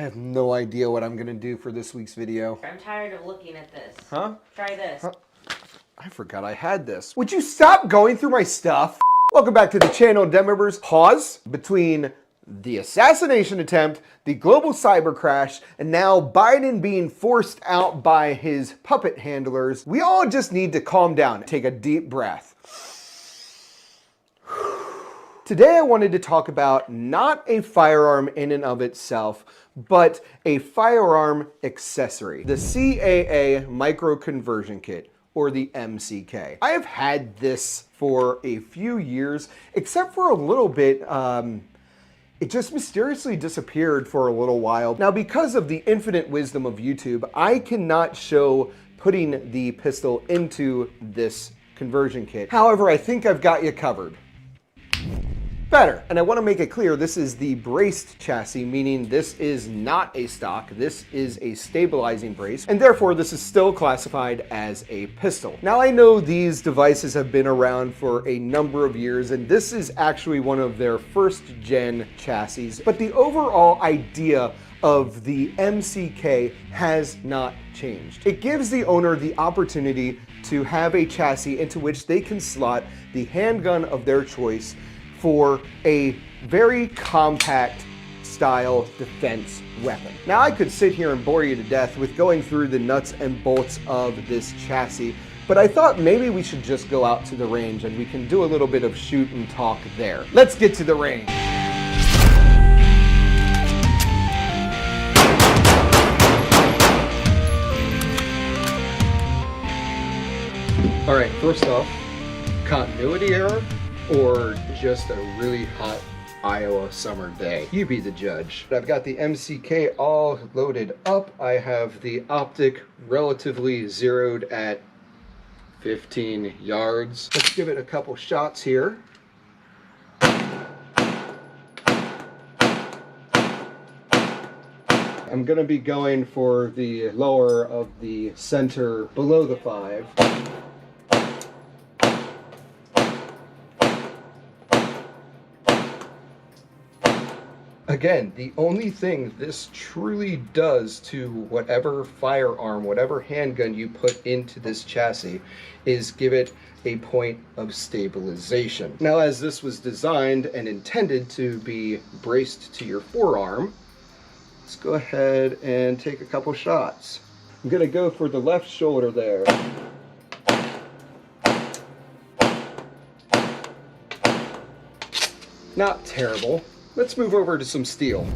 have no idea what I'm gonna do for this week's video. I'm tired of looking at this. Huh? Try this. Huh? I forgot I had this. Would you stop going through my stuff? Welcome back to the channel, Den members. Pause between the assassination attempt, the global cyber crash, and now Biden being forced out by his puppet handlers. We all just need to calm down. Take a deep breath. Today I wanted to talk about not a firearm in and of itself, but a firearm accessory, the CAA Micro Conversion Kit, or the MCK. I have had this for a few years, except for a little bit, it just mysteriously disappeared for a little while. Now, because of the infinite wisdom of YouTube, I cannot show putting the pistol into this conversion kit. However, I think I've got you covered. Better. And I want to make it clear, this is the braced chassis, meaning this is not a stock, this is a stabilizing brace, and therefore this is still classified as a pistol. Now I know these devices have been around for a number of years, and this is actually one of their first gen chassis, but the overall idea of the MCK has not changed. It gives the owner the opportunity to have a chassis into which they can slot the handgun of their choice for a very compact style defense weapon. Now I could sit here and bore you to death with going through the nuts and bolts of this chassis, but I thought maybe we should just go out to the range and we can do a little bit of shoot and talk there. Let's get to the range. All right, first off, continuity error or just a really hot Iowa summer day? You be the judge. I've got the MCK all loaded up. I have the optic relatively zeroed at 15 yards. Let's give it a couple shots here. I'm gonna be going for the lower of the center below the 5. Again, the only thing this truly does to whatever firearm, whatever handgun you put into this chassis is give it a point of stabilization. Now, as this was designed and intended to be braced to your forearm, let's go ahead and take a couple shots. I'm gonna go for the left shoulder there. Not terrible. Let's move over to some steel.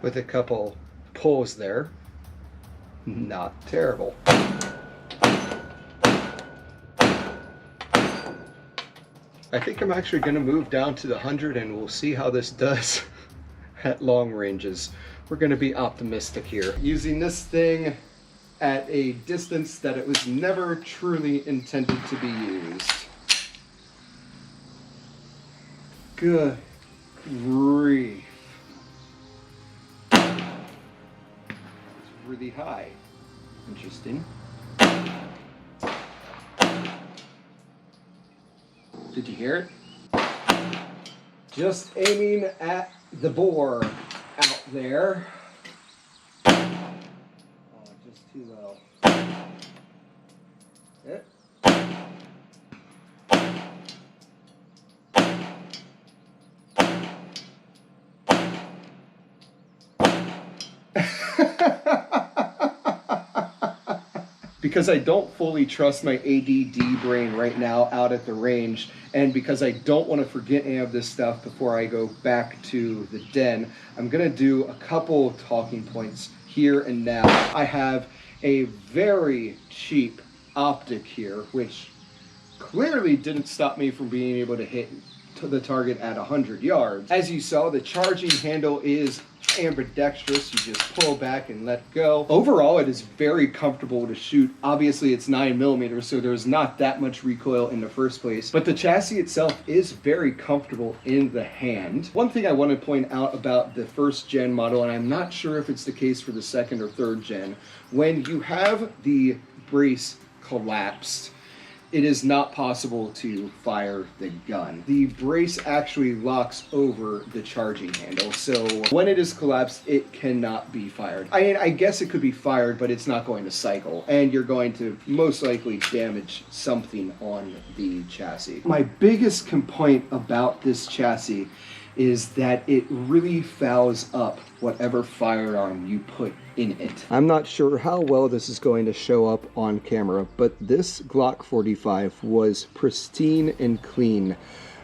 With a couple pulls there. Not terrible. I think I'm actually going to move down to the 100 and we'll see how this does at long ranges. We're going to be optimistic here. Using this thing at a distance that it was never truly intended to be used. Good grief. It's really high. Interesting. Did you hear it? Just aiming at the bore out there. Oh, just too low. Yeah. Because I don't fully trust my ADD brain right now out at the range, and because I don't want to forget any of this stuff before I go back to the den, I'm going to do a couple talking points here and now. I have a very cheap optic here, which clearly didn't stop me from being able to hit the target at 100 yards. As you saw, the charging handle is ambidextrous. You just pull back and let go. Overall, it is very comfortable to shoot. Obviously, it's 9mm, so there's not that much recoil in the first place, but the chassis itself is very comfortable in the hand. One thing I want to point out about the first gen model, and I'm not sure if it's the case for the second or third gen, when you have the brace collapsed, it is not possible to fire the gun. The brace actually locks over the charging handle, so when it is collapsed, it cannot be fired. I mean, I guess it could be fired, but it's not going to cycle, and you're going to most likely damage something on the chassis. My biggest complaint about this chassis is that it really fouls up whatever firearm you put in it. I'm not sure how well this is going to show up on camera, but this Glock 45 was pristine and clean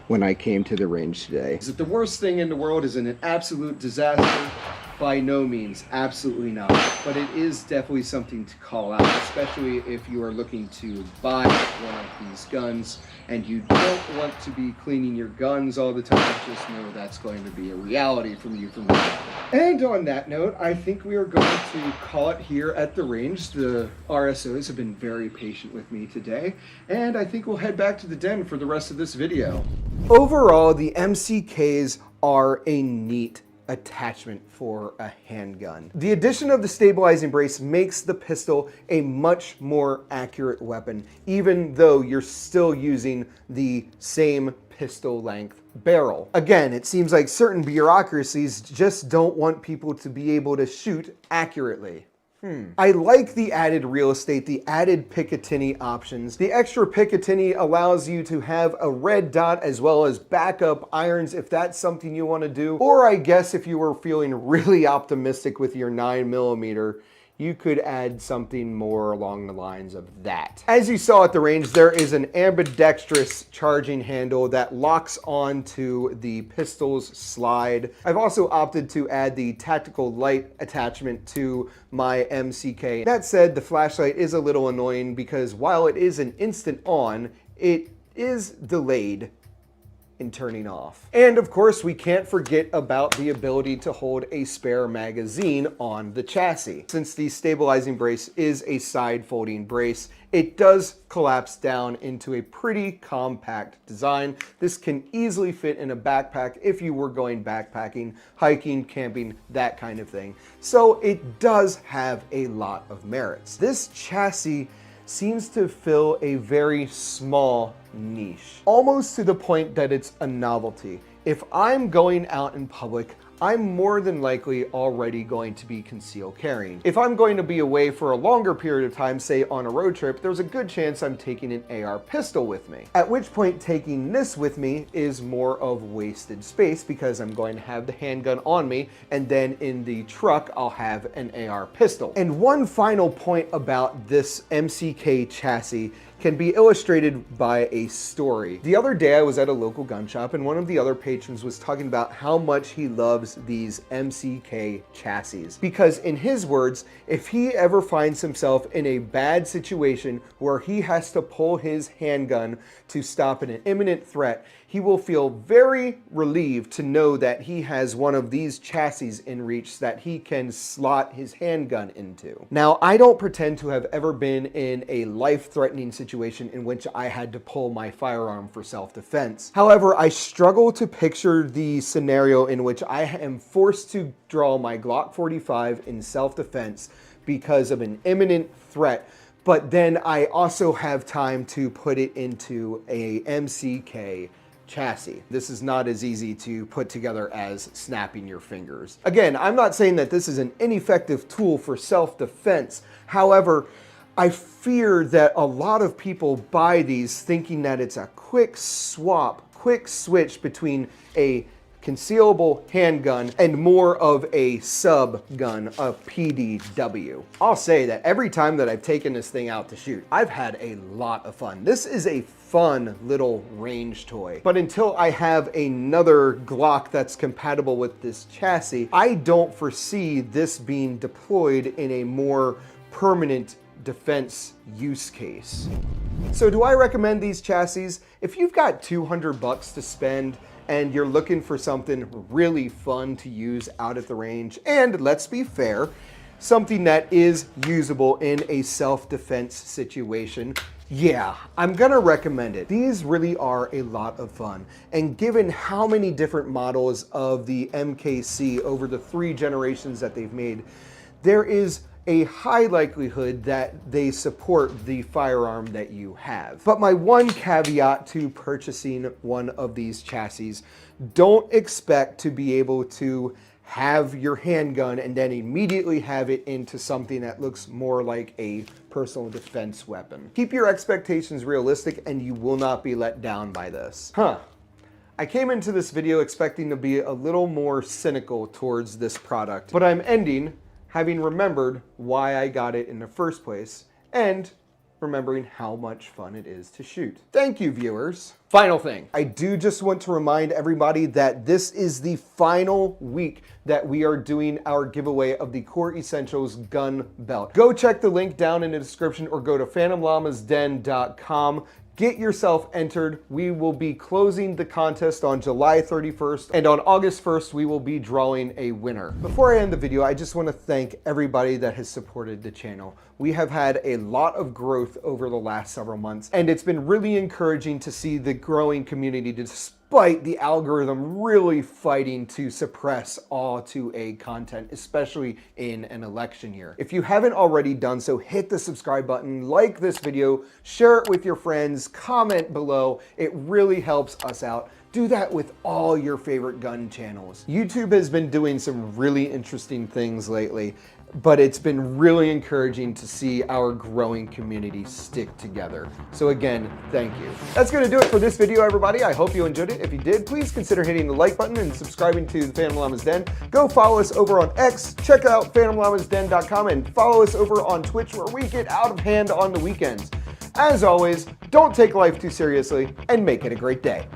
when I came to the range today. Is it the worst thing in the world? Is it an absolute disaster? By no means, absolutely not. But it is definitely something to call out, especially if you are looking to buy one of these guns and you don't want to be cleaning your guns all the time. Just know that's going to be a reality from you from now on. And on that note, I think we are going to call it here at the range. The RSOs have been very patient with me today, and I think we'll head back to the den for the rest of this video. Overall, the MCKs are a neat attachment for a handgun. The addition of the stabilizing brace makes the pistol a much more accurate weapon, even though you're still using the same pistol length barrel. Again, it seems like certain bureaucracies just don't want people to be able to shoot accurately. I like the added real estate, the added Picatinny options. The extra Picatinny allows you to have a red dot as well as backup irons if that's something you want to do. Or I guess if you were feeling really optimistic with your 9mm, you could add something more along the lines of that. As you saw at the range, there is an ambidextrous charging handle that locks onto the pistol's slide. I've also opted to add the tactical light attachment to my MCK. That said, the flashlight is a little annoying because while it is an instant on, it is delayed in turning off. And of course, we can't forget about the ability to hold a spare magazine on the chassis. Since the stabilizing brace is a side folding brace, it does collapse down into a pretty compact design. This can easily fit in a backpack if you were going backpacking, hiking, camping, that kind of thing. So it does have a lot of merits. This chassis seems to fill a very small niche, almost to the point that it's a novelty. If I'm going out in public, I'm more than likely already going to be concealed carrying. If I'm going to be away for a longer period of time, say on a road trip, there's a good chance I'm taking an AR pistol with me. At which point taking this with me is more of wasted space because I'm going to have the handgun on me, and then in the truck I'll have an AR pistol. And one final point about this MCK chassis can be illustrated by a story. The other day I was at a local gun shop and one of the other patrons was talking about how much he loves these MCK chassis. Because in his words, if he ever finds himself in a bad situation where he has to pull his handgun to stop an imminent threat, he will feel very relieved to know that he has one of these chassis in reach that he can slot his handgun into. Now, I don't pretend to have ever been in a life-threatening situation in which I had to pull my firearm for self-defense. However, I struggle to picture the scenario in which I am forced to draw my Glock 45 in self-defense because of an imminent threat, but then I also have time to put it into a MCK chassis. This is not as easy to put together as snapping your fingers. Again, I'm not saying that this is an ineffective tool for self-defense. However, I fear that a lot of people buy these thinking that it's a quick swap, quick switch between a concealable handgun and more of a sub gun, a PDW. I'll say that every time that I've taken this thing out to shoot, I've had a lot of fun. This is a fun little range toy. But until I have another Glock that's compatible with this chassis, I don't foresee this being deployed in a more permanent defense use case. So do I recommend these chassis? If you've got 200 bucks to spend and you're looking for something really fun to use out at the range, and let's be fair, something that is usable in a self-defense situation, yeah, I'm gonna recommend it. These really are a lot of fun. And given how many different models of the MKC over the 3 generations that they've made, there is a high likelihood that they support the firearm that you have. But my one caveat to purchasing one of these chassis, don't expect to be able to have your handgun and then immediately have it into something that looks more like a personal defense weapon. Keep your expectations realistic and you will not be let down by this. I came into this video expecting to be a little more cynical towards this product, but I'm ending having remembered why I got it in the first place and remembering how much fun it is to shoot. Thank you, viewers. Final thing, I do just want to remind everybody that this is the final week that we are doing our giveaway of the Core Essentials gun belt. Go check the link down in the description or go to phantomllamasden.com. Get yourself entered. We will be closing the contest on July 31st, and on August 1st, we will be drawing a winner. Before I end the video, I just want to thank everybody that has supported the channel. We have had a lot of growth over the last several months, and it's been really encouraging to see the growing community despite the algorithm really fighting to suppress all 2A content, especially in an election year. If you haven't already done so, hit the subscribe button, like this video, share it with your friends, comment below. It really helps us out. Do that with all your favorite gun channels. YouTube has been doing some really interesting things lately, but it's been really encouraging to see our growing community stick together. So again, thank you. That's gonna do it for this video, everybody. I hope you enjoyed it. If you did, please consider hitting the like button and subscribing to the Phantom Llamas Den. Go follow us over on X, check out phantomllamasden.com, and follow us over on Twitch where we get out of hand on the weekends. As always, don't take life too seriously and make it a great day.